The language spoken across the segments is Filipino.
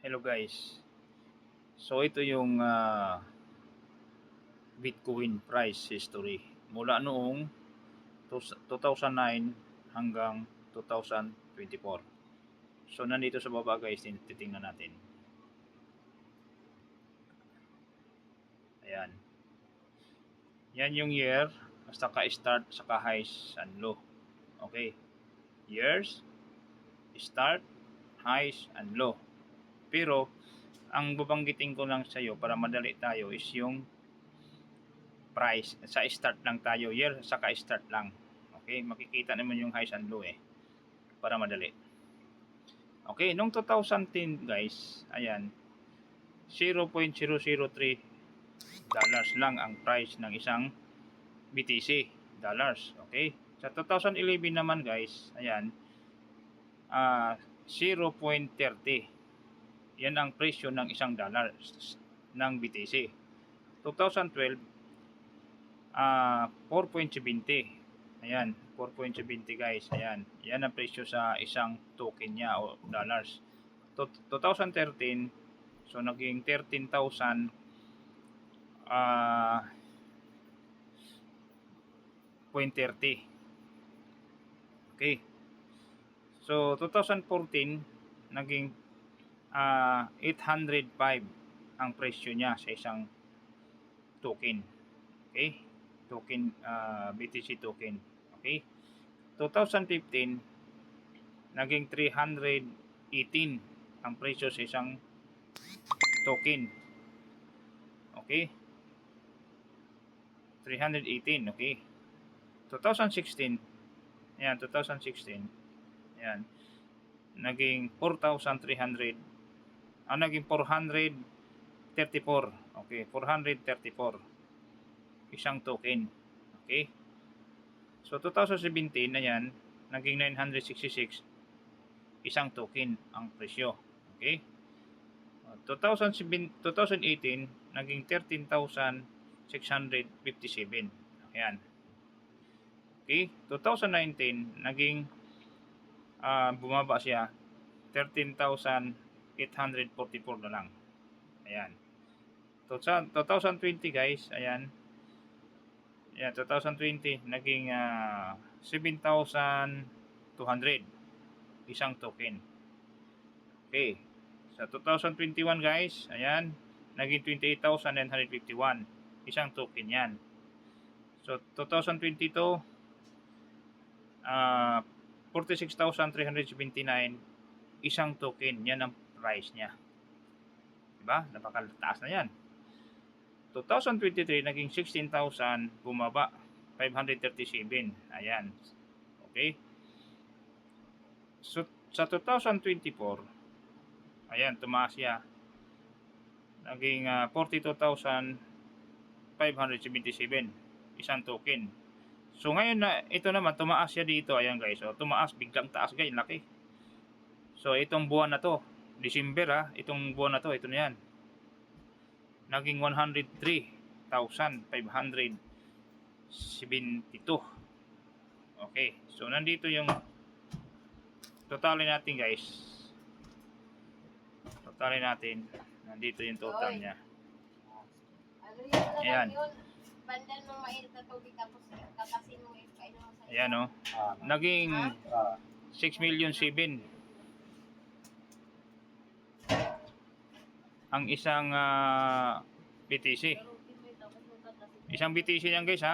Hello guys. So ito yung Bitcoin price history mula noong 2009 hanggang 2024. So nandito sa baba guys, titingnan natin. Ayan. Yan yung year, saka start, saka highs and low. Okay. Years, start, highs and low. Pero ang babanggitin ko lang sa iyo para madali tayo is yung price. Sa start lang tayo, year saka start lang. Okay, makikita naman yung highs and low para madali. Okay, nung 2010 guys, ayan, 0.003 dollars lang ang price ng isang BTC dollars. Okay, sa 2011 naman guys, ayan, 0.30, yan ang presyo ng isang dollar ng BTC. 2012, 4.70. Ayan, 4.70 guys. Ayan, yan ang presyo sa isang token niya o dollars. 2013, so naging 13,000 0.30. Okay. So 2014 naging 805 ang presyo niya sa isang token. Okay? Token, BTC token. Okay? 2015 naging 318 ang presyo sa isang token. Okay? 318, okay? 2016, ayan, 2016, ayan, naging 4,300, naging 434, okay, 434, isang token, okay? So, 2017, ayan, naging 966, isang token ang presyo, okay? 2018, naging 13,657, ayan. Okay, 2019 naging bumaba siya 13,844 na lang. Ayan. 2020 guys, ayan. Ayan, 2020 naging 7,200 isang token. Okay. Sa 2021 guys, ayan, naging 28,951 isang token yan. So 2022 46,379 isang token, yan ang price niya, diba? Napakataas na yan. 2023 naging 16,000, bumaba 537, ayan, okay. So sa 2024, ayan, tumaas siya, naging 42,577 isang token. So ngayon na ito naman tumaas siya dito, ayan guys. So tumaas, biglang taas guys, laki. So itong buwan na to, December itong buwan na to, ito na yan. Naging 103,572. Okay, so nandito yung totalin natin guys. Totalin natin. Nandito yung total niya. Ayan. Bandan mo mainit na tubig tapos kakasin mo ipainom mo sa iyo. Ayan naging 6,000,007 ang isang BTC. Isang BTC yan guys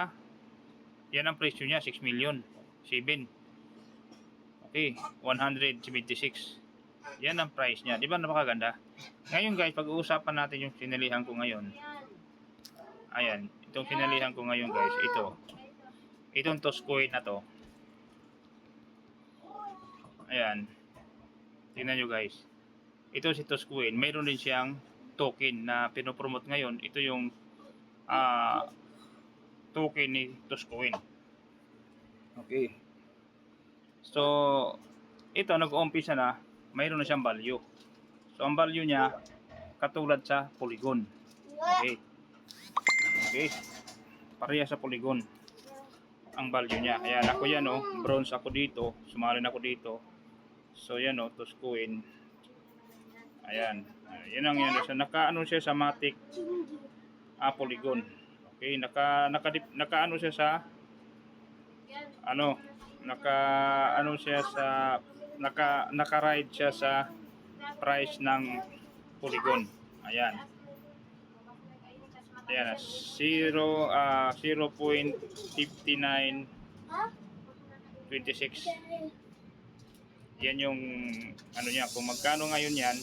Yan ang presyo niya, 6,000,007. Okay, 176. Yan ang price niya. Di ba napakaganda? Ngayon guys, pag-uusapan natin yung sinalihan ko ngayon. Ayan, itong sinalihan ko ngayon guys, itong Toscoin na to. Ayan, tingnan nyo guys, ito si Toscoin, mayroon din siyang token na pinopromote ngayon. Ito yung token ni Toscoin. Okay, so ito nag-uumpisa na, mayroon na siyang value. So ang value niya katulad sa Polygon. Okay, okay, pareha sa Polygon ang value niya. Ayan, ako yan bronze ako dito, sumalin ako dito. So yan Toscoin. Ayan. Yun ang yan. So, naka-ano siya sa Matic Polygon. Okay, naka-ano siya sa ano, naka-ano siya sa naka-ride siya sa price ng Polygon. Ayan. Ayan, 0.5926. Yan yung ano niya, kung magkano ngayon yan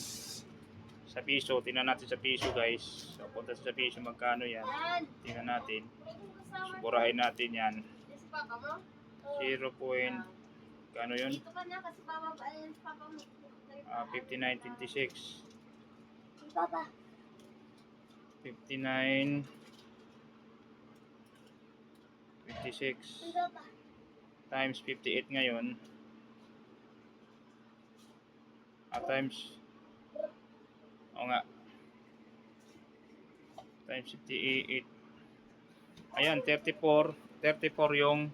sa piso. Tingnan natin sa piso, guys. So, punta sa piso, magkano yan. Tingnan natin. Burahin natin yan. 0. Kano yun? Dito ka na kasi bababa yan sa papa mo. 59.26. Papa. 59.26 times 58 ngayon. Times nga times 58. Ayan, 34 yung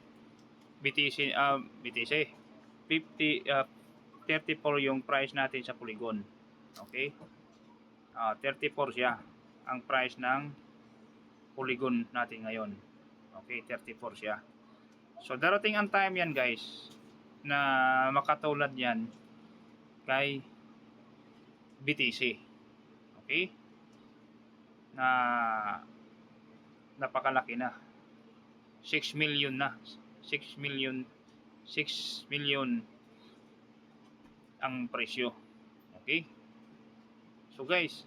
BTC 34 yung price natin sa Polygon. Okay? 34 siya ang price ng Polygon natin ngayon. Okay, 34 siya. So darating ang time yan, guys, na makatulad yan kay BTC. Okay? Na napakalaki na. 6 million na. 6 million ang presyo. Okay? So guys,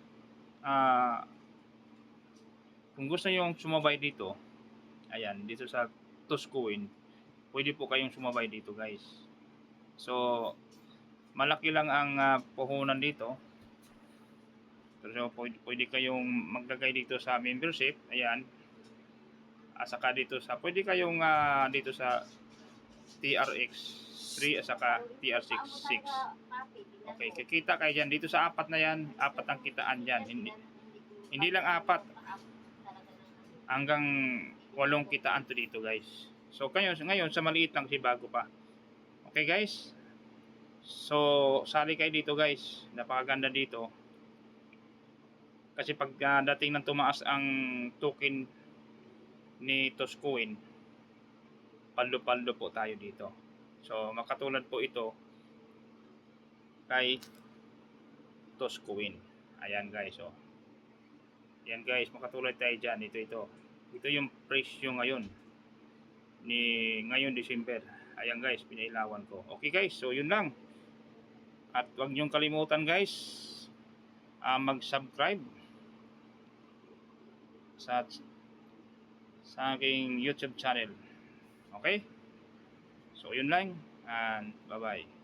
kung gusto nyo sumabay dito, ayan, dito sa Toscoin, pwede po kayong sumabay dito, guys. So malaki lang ang puhunan dito. So pwede kayong maglagay dito sa membership. Ayan. Saka dito sa pwede kayong dito sa TRX 3 at saka TRX 6. Okay, kikita kayo dyan. Dito sa apat na yan, apat ang kitaan dyan. Hindi lang apat. Hanggang 8 kitaan to dito, guys. So ngayon sa maliit lang kasi bago pa. Okay, guys. So sali kayo dito, guys. Napakaganda dito. Kasi pag dating nang tumaas ang token ni Toscoin, paldo-paldo po tayo dito. So makatulad po ito kay Toscoin. Ayan, guys, oh. Ayan, guys, makatulad tayo dyan. Ito yung presyo ngayon ni ngayon December. Ayan, guys, pinailawan ko. Okay, guys, so yun lang. At huwag niyong kalimutan, guys, mag-subscribe sa aking YouTube channel. Okay? So yun lang, and bye-bye.